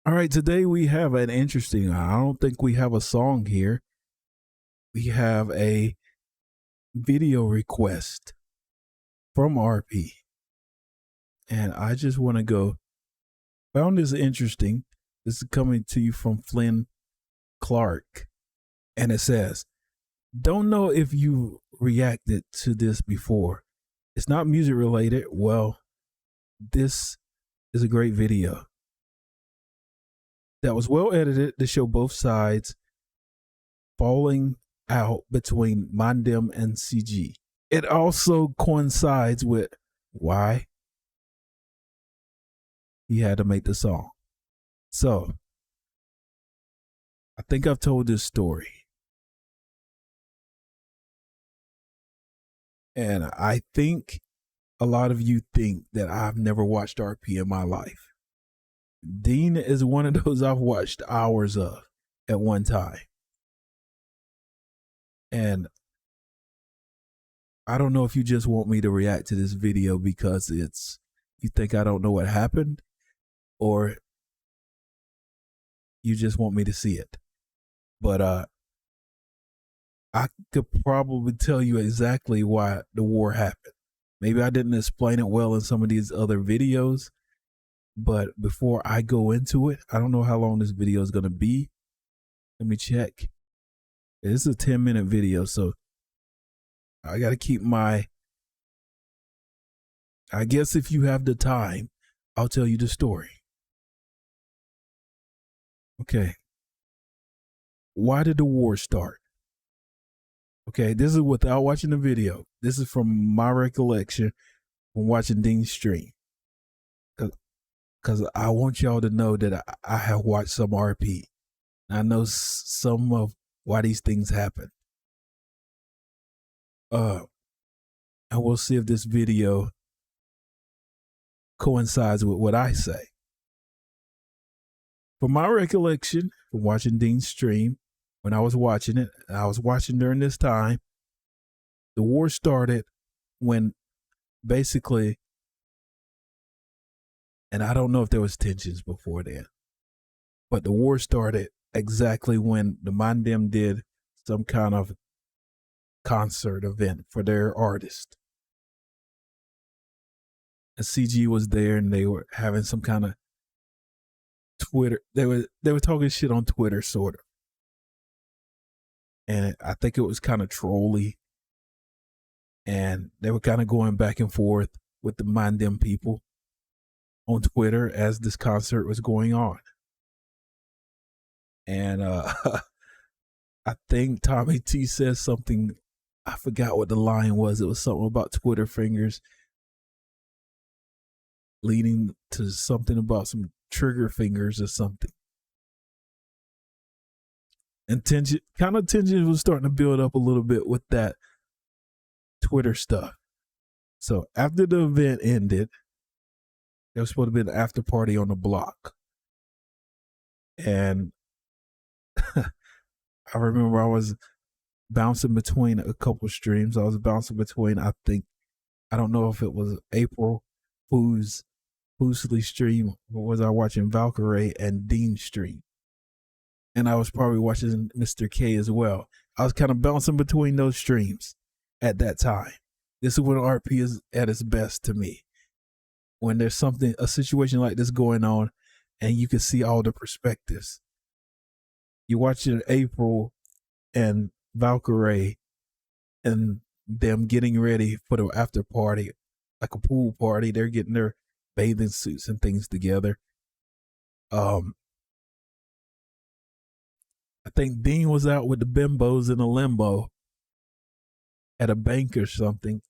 All right, today we have an interesting, I don't think we have a song here. We have a video request from RP. And I just want to go, found this interesting. This is coming to you from Flynn Clark. And it says, don't know if you reacted to this before. It's not music related. Well, this is a great video that was well edited to show both sides falling out between MDM and CG. It also coincides with why he had to make the song. So, I think I've told this story. And I think a lot of you think that I've never watched RP in my life. Dean is one of those I've watched hours of at one time. And I don't know if you just want me to react to this video because you think I don't know what happened, or you just want me to see it. But I could probably tell you exactly why the war happened. Maybe I didn't explain it well in some of these other videos, but before I go into it, I don't know how long this video is going to be. Let me check. This is a 10-minute video, so I got to keep I guess if you have the time, I'll tell you the story. Okay. Why did the war start? Okay, this is without watching the video. This is from my recollection from watching Dean's stream. Because I want y'all to know that I have watched some RP. I know some of why these things happen. And we'll see if this video coincides with what I say. From my recollection from watching Dean's stream, when I was watching it, I was watching during this time, the war started when basically, and I don't know if there was tensions before then, but the war started exactly when the MDM did some kind of concert event for their artist. And CG was there and they were having some kind of Twitter. They were talking shit on Twitter, sort of. And I think it was kind of trolly. And they were kind of going back and forth with the MDM people on Twitter as this concert was going on. And I think Tommy T says something, I forgot what the line was. It was something about Twitter fingers leading to something about some trigger fingers or something. And tension was starting to build up a little bit with that Twitter stuff. So after the event ended, there was supposed to be an after party on the block. And I remember I was bouncing between a couple streams. I was bouncing between, I don't know if it was April Boozley stream, or was I watching Valkyrie and Dean stream? And I was probably watching Mr. K as well. I was kind of bouncing between those streams at that time. This is when RP is at its best to me. When there's a situation like this going on and you can see all the perspectives. You're watching April and Valkyrie and them getting ready for the after party, like a pool party. They're getting their bathing suits and things together. I think Dean was out with the bimbos in a limbo at a bank or something.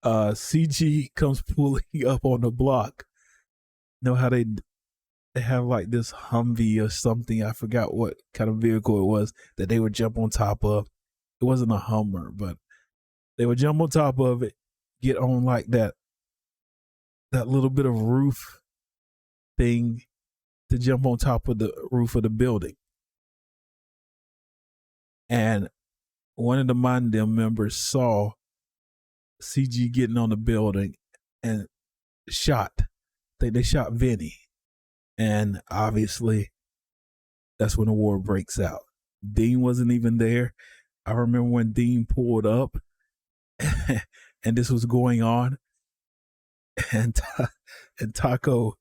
CG comes pulling up on the block. You know how they have like this Humvee or something. I forgot what kind of vehicle it was that they would jump on top of. It wasn't a Hummer, but they would jump on top of it, get on like that little bit of roof thing to jump on top of the roof of the building. And one of the MDM members saw CG getting on the building and shot. They shot Vinny. And obviously, that's when the war breaks out. Dean wasn't even there. I remember when Dean pulled up and this was going on. And Taco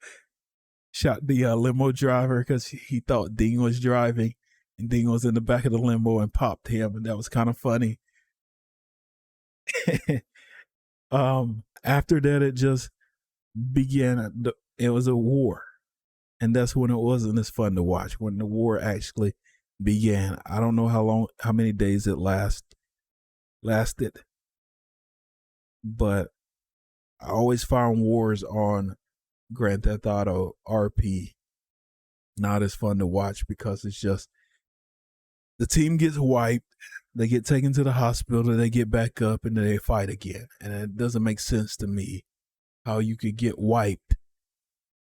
shot the limo driver because he thought Dean was driving. And Dean was in the back of the limo and popped him. And that was kind of funny. After that, it just began. It was a war. And that's when it wasn't as fun to watch, when the war actually began. I don't know how many days it lasted. But I always found wars on Grand Theft Auto RP not as fun to watch because it's just the team gets wiped, they get taken to the hospital, they get back up, and then they fight again. And it doesn't make sense to me how you could get wiped.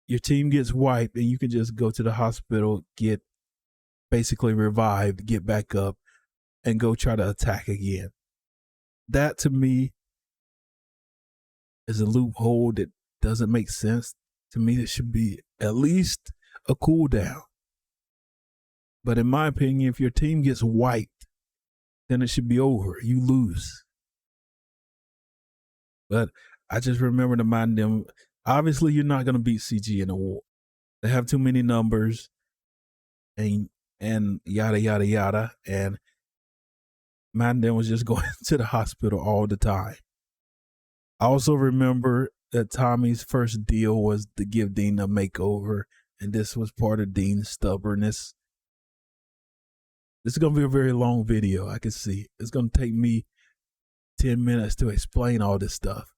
Your team gets wiped, and you can just go to the hospital, get basically revived, get back up, and go try to attack again. That, to me, is a loophole that doesn't make sense. To me, it should be at least a cooldown. But in my opinion, if your team gets wiped, then it should be over. You lose. But I just remember to mind them. Obviously, you're not going to beat CG in a war. They have too many numbers and yada, yada, yada. And Mandan was just going to the hospital all the time. I also remember that Tommy's first deal was to give Dean a makeover. And this was part of Dean's stubbornness. This is going to be a very long video, I can see. It's going to take me 10 minutes to explain all this stuff.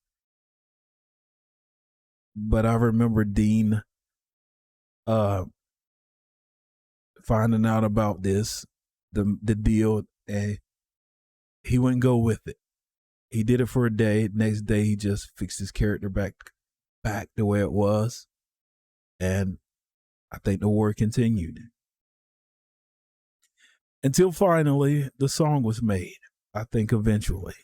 But I remember Dean finding out about this, the deal, and he wouldn't go with it. He did it for a day. Next day, he just fixed his character back the way it was. And I think the war continued. Until finally, the song was made, I think eventually.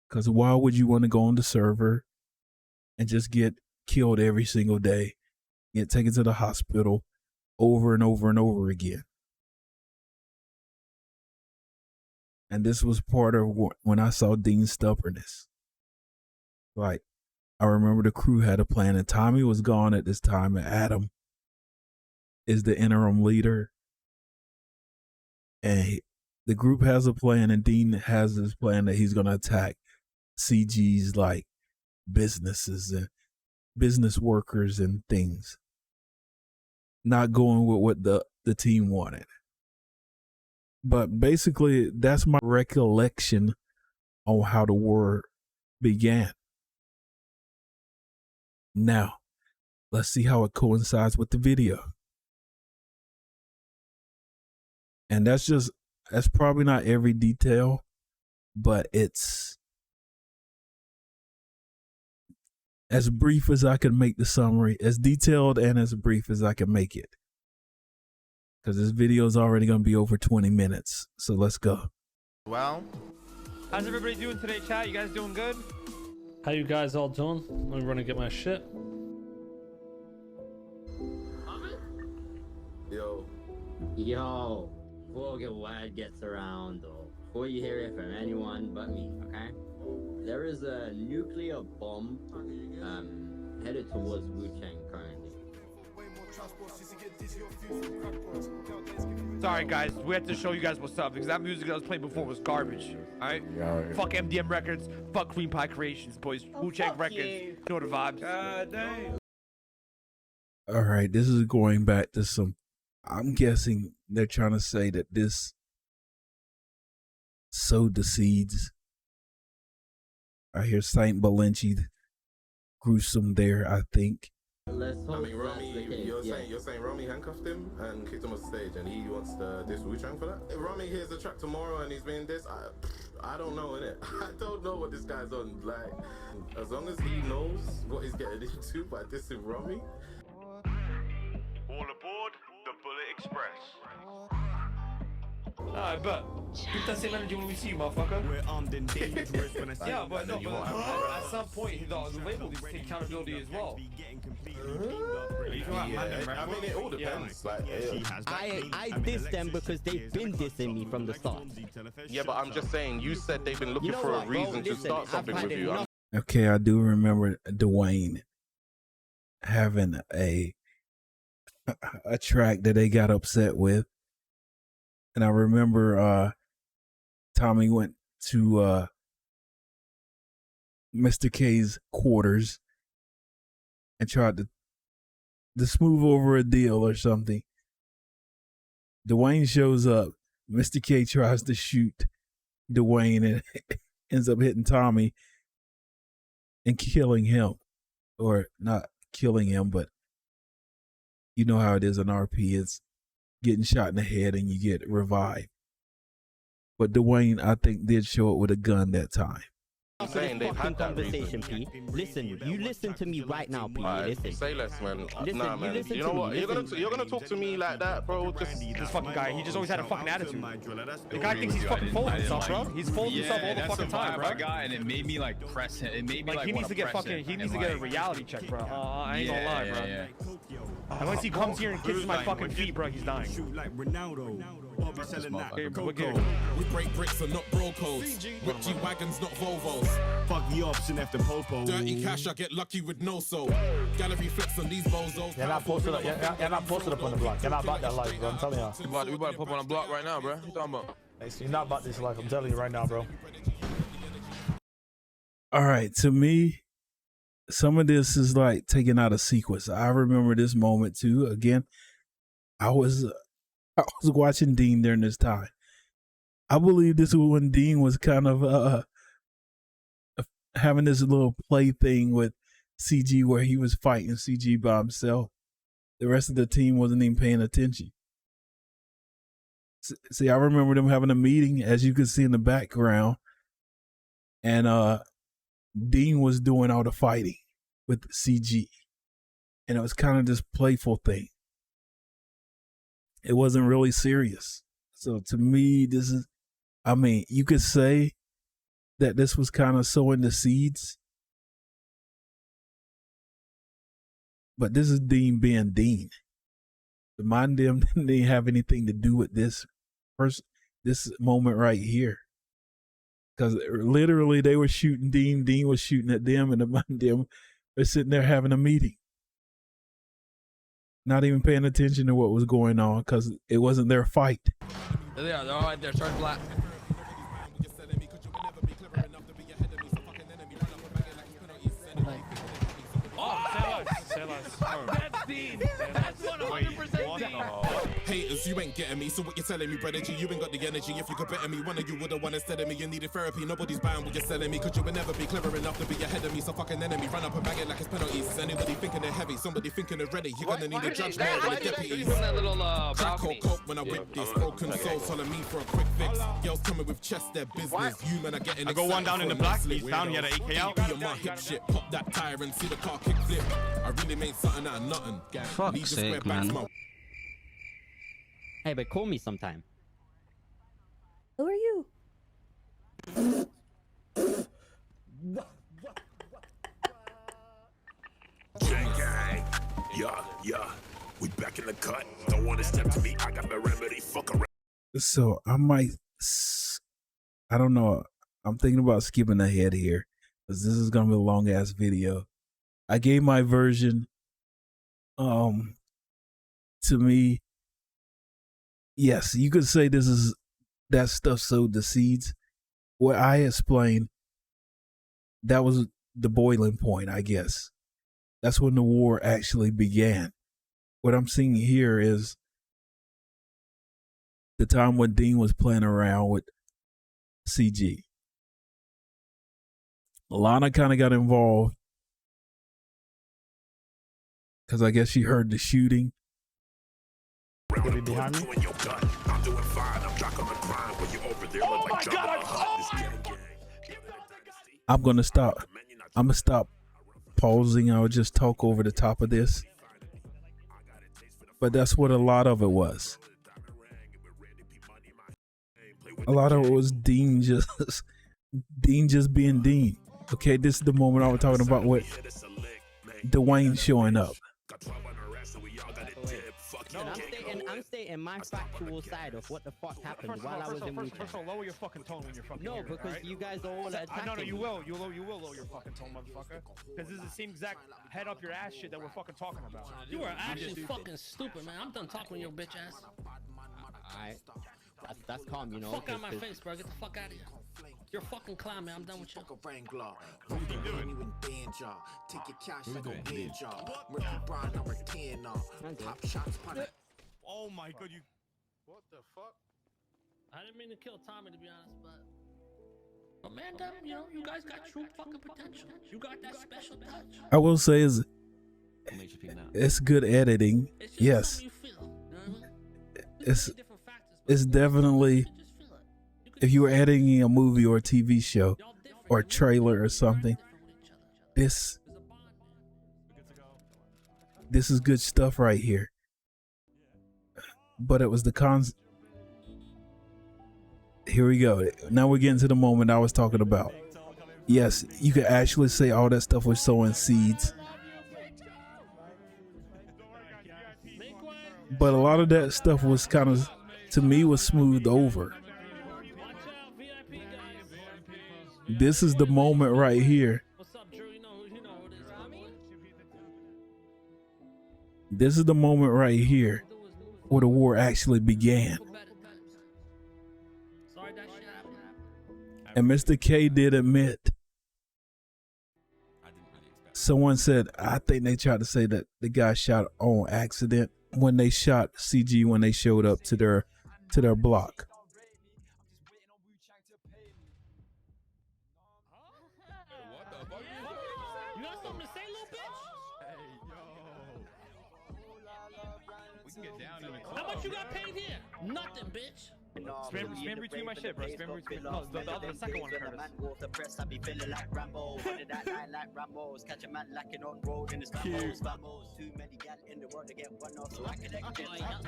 Because why would you want to go on the server and just get killed every single day, get taken to the hospital over and over and over again? And this was part of when I saw Dean's stubbornness. Like, I remember the crew had a plan, and Tommy was gone at this time, and Adam is the interim leader. And the group has a plan, and Dean has this plan that he's going to attack CG's like businesses and business workers and things. Not going with what the team wanted. But basically, that's my recollection on how the war began. Now, let's see how it coincides with the video. And that's probably not every detail, but it's as brief as I can make the summary, as detailed and as brief as I can make it. Because this video is already going to be over 20 minutes. So let's go. Well, how's everybody doing today, chat? You guys doing good? How you guys all doing? Let me run and get my shit. Yo, before the word gets around, or before you hear it from anyone but me, okay? There is a nuclear bomb headed towards Wu-Chang currently. Sorry guys, we had to show you guys what's up because that music that was playing before was garbage. Alright? Fuck MDM Records, fuck Queen Pie Creations, boys. Wu-Chang Records, you know the vibes. God damn. Alright, this is going back to some, I'm guessing they're trying to say that this sowed the seeds. I hear Saint Balenci gruesome there, I think. Let's hope Romy, you're saying Romy handcuffed him and kicked him off stage, and he wants to diss Wu-Chang for that? If Romy hears the track tomorrow and he's being dissed, I don't know, innit? I don't know what this guy's on. Like, as long as he knows what he's getting into by dissing Romy. All aboard the Bullet Express. Alright, bet. Keep that same energy when we see you, motherfucker. Yeah, but no, but at some point, the label needs to take accountability as well. Yeah, I mean, it all depends. Like, I diss them because they've been dissing me from the start. yeah, but I'm just saying, you said they've been looking You know for what, a bro? reason to Listen, start I've something had with you. enough. Okay, I do remember Dwayne having a track that they got upset with. And I remember Tommy went to Mr. K's quarters and tried to smooth over a deal or something. Dwayne shows up. Mr. K tries to shoot Dwayne and ends up hitting Tommy and killing him. Or not killing him, but you know how it is in RP. It's getting shot in the head and you get revived. But Dwayne, I think, did show up with a gun that time. I'm saying they've had that conversation, reason. P. Listen, you listen to me right now, P. Listen. Say less, man. Listen, nah, you man. listen You to know me, what? listen. You're gonna talk to me like that, bro. This fucking guy, he just always had a fucking attitude. The guy thinks he's fucking full of himself, bro. He's full of himself all the fucking time, bro. Guy, and it made me like press him. It made me like he needs to get fucking. He needs to get a reality check, bro. I ain't gonna lie, bro. And once he comes here and kisses my fucking feet, bro, he's dying. We break bricks and not bro codes. Whip G wagons, not Volvos. Fuck the option after popo. Dirty cash, I get lucky with no soul. Gallery flex on these bozos. You're not posted up. You're not posted up on the block. You're not about that life, bro. I'm telling you. We about to pop on a block right now, bro. What you talking about? You're not about this life. I'm telling you right now, bro. All right, to me, some of this is like taken out of sequence. I remember this moment too. Again, I was watching Dean during this time. I believe this was when Dean was kind of having this little play thing with CG where he was fighting CG by himself. The rest of the team wasn't even paying attention. See, I remember them having a meeting, as you can see in the background, and Dean was doing all the fighting with CG, and it was kind of this playful thing. It wasn't really serious. So to me, this is, I mean, you could say that this was kind of sowing the seeds, but this is Dean being Dean. The Mind Dem didn't have anything to do with this moment right here. Because literally they were shooting Dean, Dean was shooting at them, and the Mind Dem were sitting there having a meeting. Not even paying attention to what was going on because it wasn't their fight. There they are. They're all right there. Starting black. That's Dean. That's 100% Dean. Haters, you ain't getting me. So what you telling me, brother G? You ain't got the energy. If you could better me, one of you would've won instead of me. You needed therapy. Nobody's buying what you're selling me. Cause you would never be clever enough to be ahead of me. So fucking enemy, run up and bag it like it's penalties. Is anybody thinking they're heavy? Somebody thinking they're ready. You're gonna need a judge more than a deputies. Crack or coke when I whip this. Broken soul telling me for a quick fix. Girls coming with chest, their business. You men are getting. I go one down in the black. He's down. He had an AK out. Be on my hip shit. Pop that tire and see the car kick flip. I really made something out of nothing. Fuck's sake, man. Hey, but call me sometime. Who are you? Yeah. We back in the cut. Don't want to step to me. I got the remedy. Fuck around. So I don't know. I'm thinking about skipping ahead here because this is going to be a long ass video. I gave my version. To me, yes, you could say this is that stuff sowed the seeds. What I explained, that was the boiling point, I guess. That's when the war actually began. What I'm seeing here is the time when Dean was playing around with CG. Lana kind of got involved because I guess she heard the shooting. Behind me? Oh my God! I'm gonna stop. I'm gonna stop pausing. I'll just talk over the top of this. But that's what a lot of it was. A lot of it was Dean just being Dean. Okay, this is the moment I was talking about with Dwayne showing up. I'm stating my factual side of what the fuck happened while I was in Wu-Tang. First of all, lower your fucking tone when you're fucking No, here, because right? you guys are all attacking No, you me. will. You will lower your fucking tone, motherfucker. Because this is the same exact head up your ass shit that we're fucking talking about. You are actually fucking stupid, man. I'm done talking to your bitch ass. Alright. That's calm, you know. Fuck out my face, bro. Get the fuck out of here. You're a fucking clown, man. I'm done with you. Oh my god, you. What the fuck? I didn't mean to kill Tommy, to be honest, but man, you know, you guys got true fucking potential. You got that special touch. I will say is it's good editing. Yes. It's definitely, if you were editing a movie or a TV show or a trailer or something, this is good stuff right here. But it was the here we go. Now we're getting to the moment I was talking about. Yes, you could actually say all that stuff was sowing seeds. But a lot of that stuff was kind of, to me, was smoothed over. This is the moment right here. This is the moment right here where the war actually began. And Mr. K did admit. Someone said, I think they tried to say that the guy shot on accident when they shot CG when they showed up to their block. You got something to say, little bitch? How much you got paid here? Nothing, bitch. Spam between my shit, bro. Spam between. No, the second one, Curtis.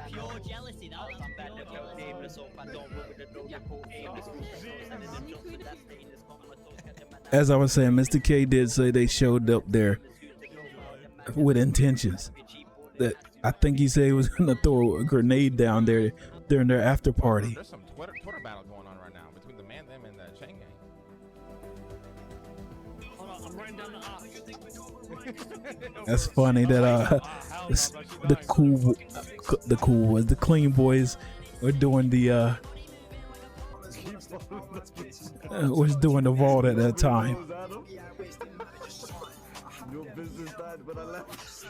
Pure jealousy, As I was saying, Mr. K did say they showed up there with intentions. That I think he said he was going to throw a grenade down there during their after party. There's some Twitter battle going on right now between the Man Them and the Chain Gang. Hold on, I'm writing down the odds. That's funny that the clean boys were doing the was doing the vault at that time. Your business died when I left.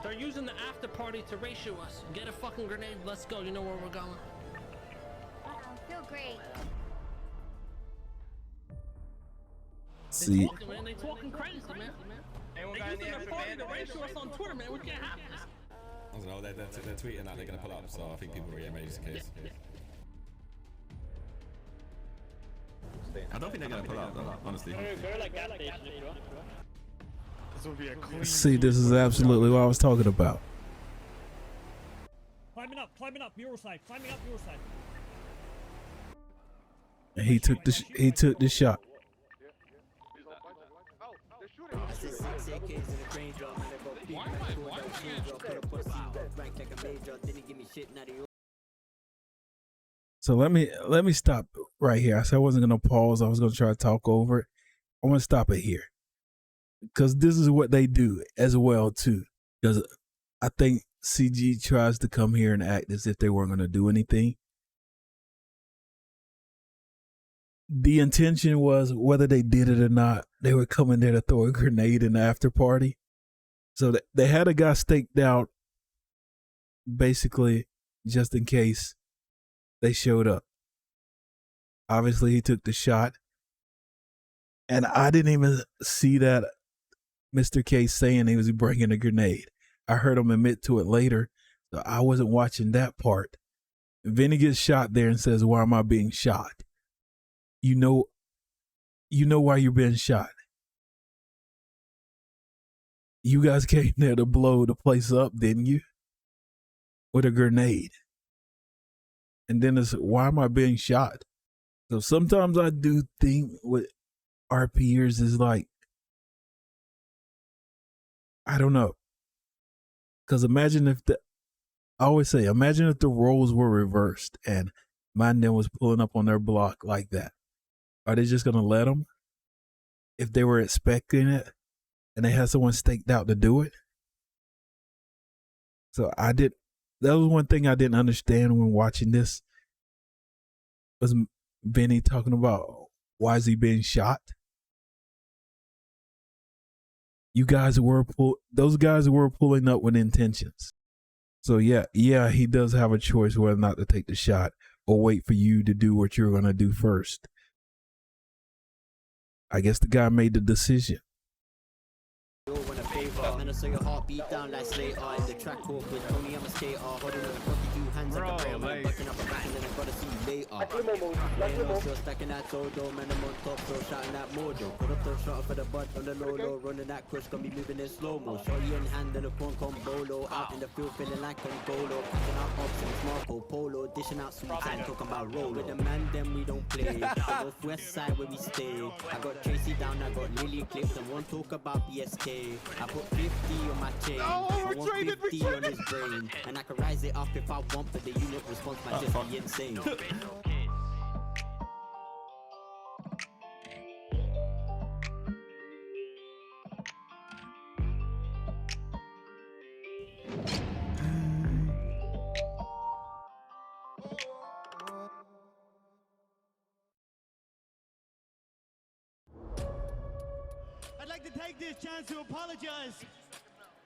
They're using the after party to ratio us. Get a fucking grenade. Let's go. You know where we're going. Feel great. See, They talking crazy, man. They using the party to ratio us on Twitter, man. We can't have this. I don't know, they're tweeting that they're going to pull up, so I think people are getting ready to case. I don't think they're going to pull up, though, honestly. This would be a clean. see, this is absolutely what I was talking about. Climbing up, mural side, climbing up, mural side. And he took the shot. So let me stop right here. I said I wasn't gonna pause. I was gonna try to talk over it. I want to stop it here because this is what they do as well too. Because I think CG tries to come here and act as if they weren't gonna do anything. The intention was, whether they did it or not, they were coming there to throw a grenade in the after party. So they had a guy staked out basically just in case they showed up. Obviously, he took the shot. And I didn't even see that Mr. K saying he was bringing a grenade. I heard him admit to it later. So I wasn't watching that part. Vinny gets shot there and says, "Why am I being shot?" You know why you're being shot. You guys came there to blow the place up, didn't you? With a grenade. And then it's, why am I being shot? So sometimes I do think with RPers is like, I don't know. Because imagine if imagine if the roles were reversed and MDM was pulling up on their block like that. Are they just going to let them? If they were expecting it and they had someone staked out to do it? So that was one thing I didn't understand when watching this. Was Vinny talking about why is he being shot? Those guys were pulling up with intentions. So yeah, he does have a choice whether or not to take the shot or wait for you to do what you're going to do first. I guess the guy made the decision. I saw your heart beat down like Slater in the track walk with Tony. I'm a skater, holding on the 42 hands like a prayer. I'm bucking up a back and then I gotta see you later. Still stacking that Todo, man, I'm on top, so shouting that mojo. Put up the shot for the butt on the low, running that push, got me moving in slow-mo. Shorty in hand and a corn bolo, out in the field feeling like Angolo. Packing out options, Marco Polo, dishing out sweets and talking about roll. With the man, then we don't play. The northwest side where we stay. I got Tracy down, I got Lily clipped, and won't talk about BSK. I put 50 on my chain, I want 50 on his brain, and I can rise it up if I want, but the unit response might just be insane. I'd like to take this chance to apologize.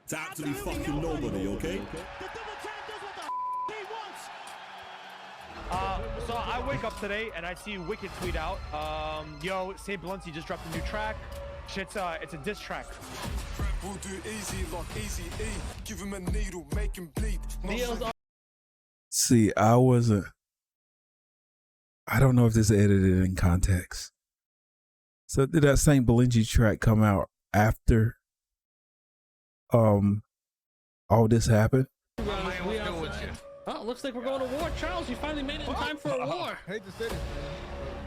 To actually fucking nobody, okay? The double champ does what the he wants. So I wake up today and I see Wicked tweet out, yo, St. Bluntzy just dropped a new track. It's a diss track. We'll do easy like easy E. Give him a needle, make him bleed. See, I don't know if this is edited in context. So did that St. Bluntzy track come out after all this happened? Oh, looks like we're going to war. Charles, you finally made it in time for a war. I hate to say this, man.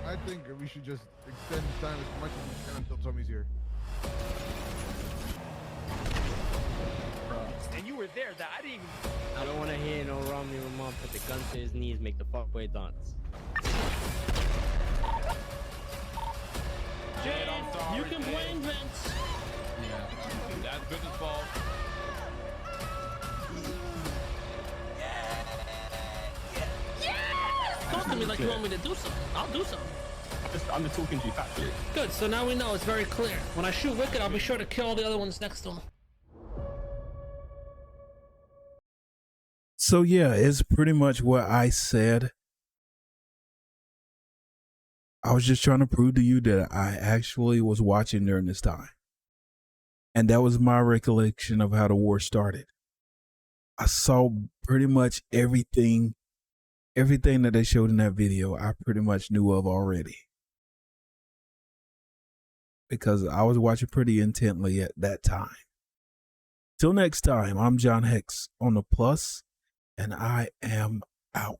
I think we should just extend the time as much as we can until Tommy's here. And you were there. That I didn't even. I don't want to hear no Romney Ramon put the gun to his knees, make the fuckboy dance. Jay, you can blame Vince. Yeah, that's Vince's fault. Talk to me like you want me to do something. I'll do something. I'm just talking to you factually. Good, so now we know it's very clear. When I shoot Wicked, I'll be sure to kill all the other ones next to him. So yeah, it's pretty much what I said. I was just trying to prove to you that I actually was watching during this time. And that was my recollection of how the war started. I saw pretty much everything that they showed in that video, I pretty much knew of already. Because I was watching pretty intently at that time. Till next time, I'm John Hex on the Plus, and I am out.